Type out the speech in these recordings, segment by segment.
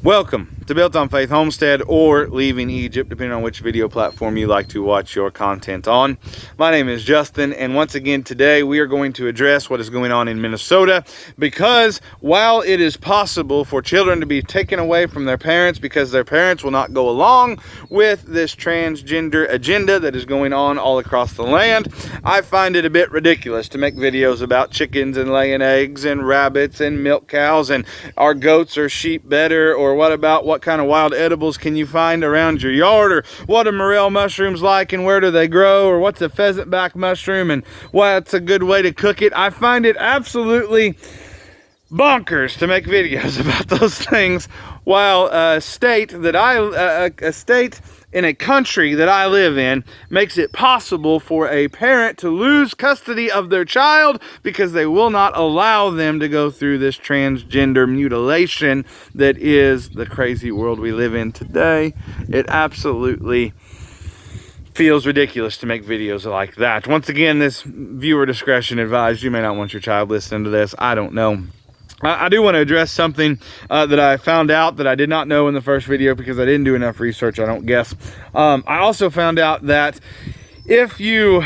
Welcome to Built on Faith Homestead or Leaving Egypt, depending on which video platform you like to watch your content on. My name is Justin, and once again today we are going to address what is going on in Minnesota, because while it is possible for children to be taken away from their parents because their parents will not go along with this transgender agenda that is going on all across the land, I find it a bit ridiculous to make videos about chickens and laying eggs and rabbits and milk cows and are goats or sheep better, or what kind of wild edibles can you find around your yard, or what are morel mushrooms like and where do they grow, or what's a pheasant back mushroom and what's a good way to cook it. I find it absolutely bonkers to make videos about those things while a state in a country that I live in makes it possible for a parent to lose custody of their child because they will not allow them to go through this transgender mutilation that is the crazy world we live in today. It absolutely feels ridiculous to make videos like that. Once again, this viewer discretion advised. You may not want your child listening to this. I don't know. I do want to address something that I found out that I did not know in the first video because I didn't do enough research, I don't guess. I also found out that if your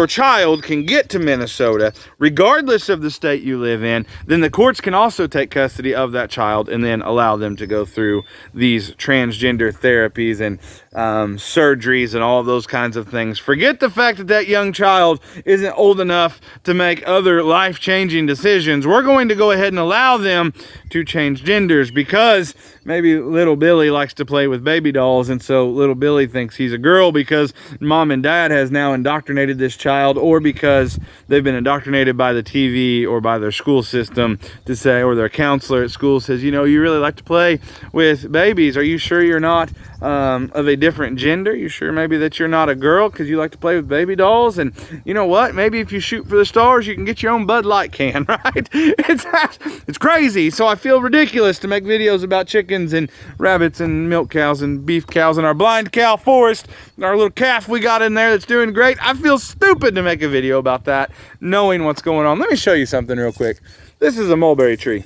child can get to Minnesota, regardless of the state you live in, then the courts can also take custody of that child and then allow them to go through these transgender therapies and surgeries and all of those kinds of things. Forget the fact that that young child isn't old enough to make other life-changing decisions. We're going to go ahead and allow them to change genders because maybe little Billy likes to play with baby dolls, and so little Billy thinks he's a girl because mom and dad has now indoctrinated this child, or because they've been indoctrinated by the TV or by their school system to say, or their counselor at school says, you know, you really like to play with babies. Are you sure you're not of a different gender? You sure maybe that you're not a girl because you like to play with baby dolls? And you know what? Maybe if you shoot for the stars, you can get your own Bud Light can, right? It's crazy. So I feel ridiculous to make videos about chickens and rabbits and milk cows and beef cows and our blind cow forest, our little calf we got in there that's doing great. I feel stupid to make a video about that, knowing what's going on. Let me show you something real quick. This is a mulberry tree.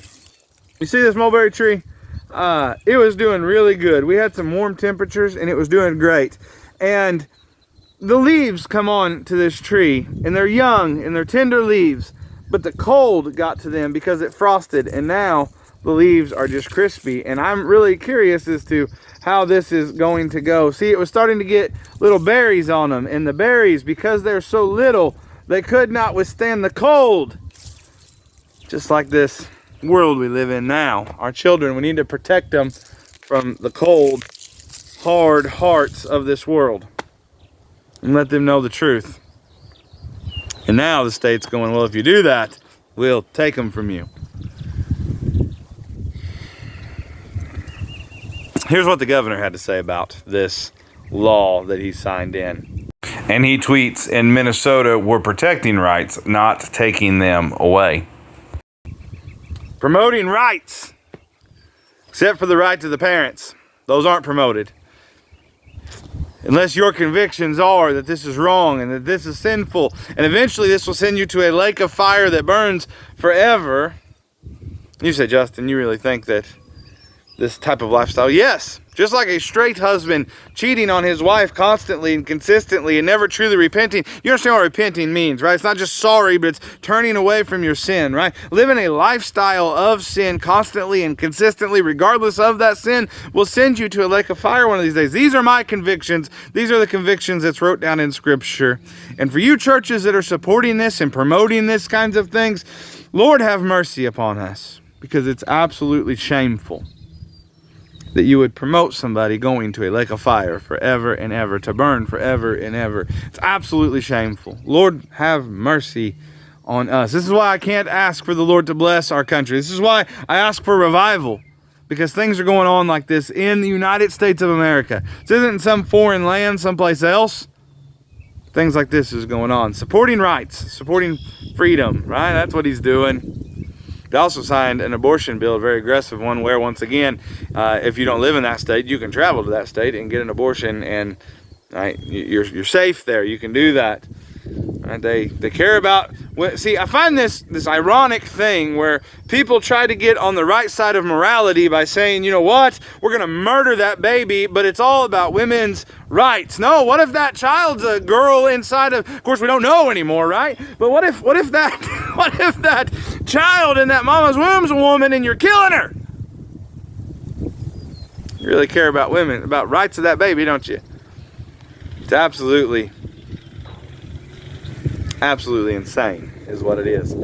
You see this mulberry tree? It was doing really good. We had some warm temperatures and it was doing great. And the leaves come on to this tree and they're young and they're tender leaves, but the cold got to them because it frosted, and now the leaves are just crispy. And I'm really curious as to how this is going to go. See, it was starting to get little berries on them, and the berries, because they're so little, they could not withstand the cold. Just like this world we live in now. Our children, we need to protect them from the cold, hard hearts of this world and let them know the truth. And now the state's going, well, if you do that, we'll take them from you. Here's what the governor had to say about this law that he signed in. And he tweets, in Minnesota, we're protecting rights, not taking them away. Promoting rights, except for the rights of the parents. Those aren't promoted. Unless your convictions are that this is wrong and that this is sinful, and eventually this will send you to a lake of fire that burns forever. You say, Justin, you really think that this type of lifestyle? Yes. Just like a straight husband cheating on his wife constantly and consistently and never truly repenting. You understand what repenting means, right? It's not just sorry, but it's turning away from your sin, right? Living a lifestyle of sin constantly and consistently, regardless of that sin, will send you to a lake of fire one of these days. These are my convictions. These are the convictions that's wrote down in Scripture. And for you churches that are supporting this and promoting this kinds of things, Lord have mercy upon us, because it's absolutely shameful that you would promote somebody going to a lake of fire forever and ever, to burn forever and ever. It's absolutely shameful. Lord, have mercy on us. This is why I can't ask for the Lord to bless our country. This is why I ask for revival, because things are going on like this in the United States of America. This isn't in some foreign land, someplace else. Things like this is going on. Supporting rights, supporting freedom, right? That's what he's doing. They also signed an abortion bill, a very aggressive one, where once again, if you don't live in that state, you can travel to that state and get an abortion, and right, you're safe there. You can do that. Right? They care about, see, I find this ironic thing where people try to get on the right side of morality by saying, you know what, we're going to murder that baby, but it's all about women's rights. No, what if that child's a girl inside of course we don't know anymore, right? But what if that what if that child in that mama's womb's a woman and you're killing her? You really care about women, about rights of that baby, don't you? It's absolutely insane is what it is.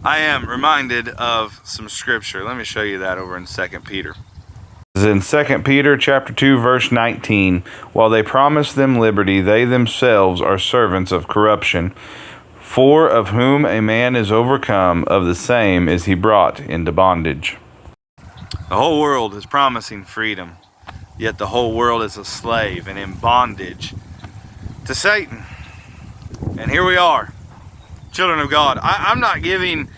I am reminded of some scripture. Let me show you that over in 2 Peter. In 2 Peter chapter 2 verse 19, while they promise them liberty, they themselves are servants of corruption. For of whom a man is overcome, of the same is he brought into bondage. The whole world is promising freedom, yet the whole world is a slave and in bondage to Satan. And here we are, children of God. I'm not giving,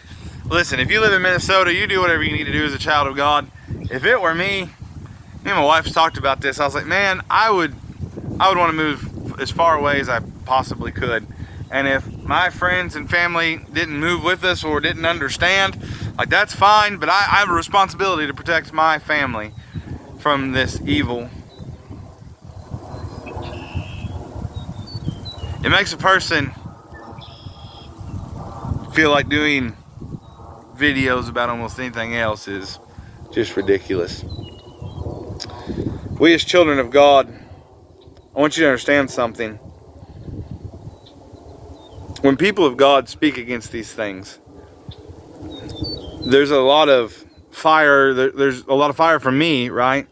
listen, if you live in Minnesota, you do whatever you need to do as a child of God. If it were me and my wife's talked about this, I was like, man, I would want to move as far away as I possibly could. And if my friends and family didn't move with us or didn't understand, like, that's fine, but I have a responsibility to protect my family from this evil. It makes a person feel like doing videos about almost anything else is just ridiculous. We as children of God, I want you to understand something. When people of God speak against these things, there's a lot of fire. There's a lot of fire from me, right?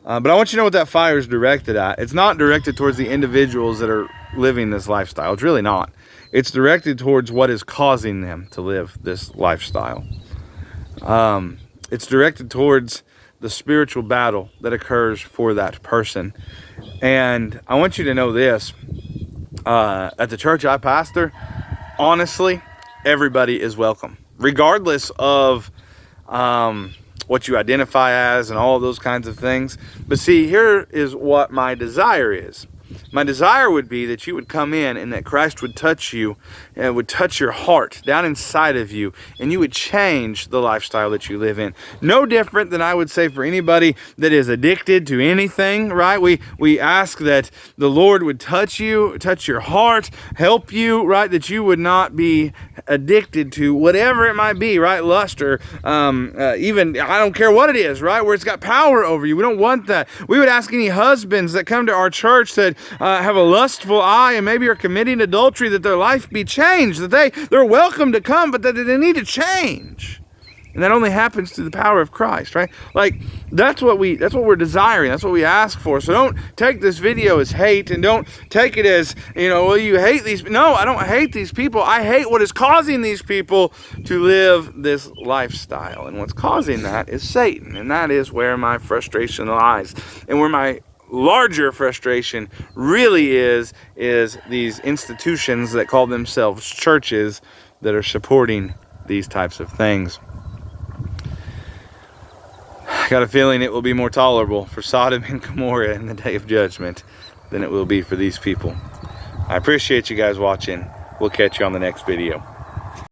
But I want you to know what that fire is directed at. It's not directed towards the individuals that are living this lifestyle. It's really not. It's directed towards what is causing them to live this lifestyle. It's directed towards the spiritual battle that occurs for that person. And I want you to know this. At the church I pastor, honestly, everybody is welcome, regardless of what you identify as and all of those kinds of things. But see, here is what my desire is. My desire would be that you would come in and that Christ would touch you and would touch your heart down inside of you, and you would change the lifestyle that you live in. No different than I would say for anybody that is addicted to anything, right? We ask that the Lord would touch you, touch your heart, help you, right? That you would not be addicted to whatever it might be, right? Lust or even, I don't care what it is, right? Where it's got power over you. We don't want that. We would ask any husbands that come to our church that have a lustful eye and maybe are committing adultery, that their life be changed, that they're welcome to come, but that they need to change. And that only happens through the power of Christ, right? Like, that's what we're desiring. That's what we ask for. So don't take this video as hate, and don't take it as, well, you hate these. No, I don't hate these people. I hate what is causing these people to live this lifestyle. And what's causing that is Satan. And that is where my frustration lies. And where my larger frustration really is these institutions that call themselves churches that are supporting these types of things. I got a feeling it will be more tolerable for Sodom and Gomorrah in the day of judgment than it will be for these people. I appreciate you guys watching. We'll catch you on the next video.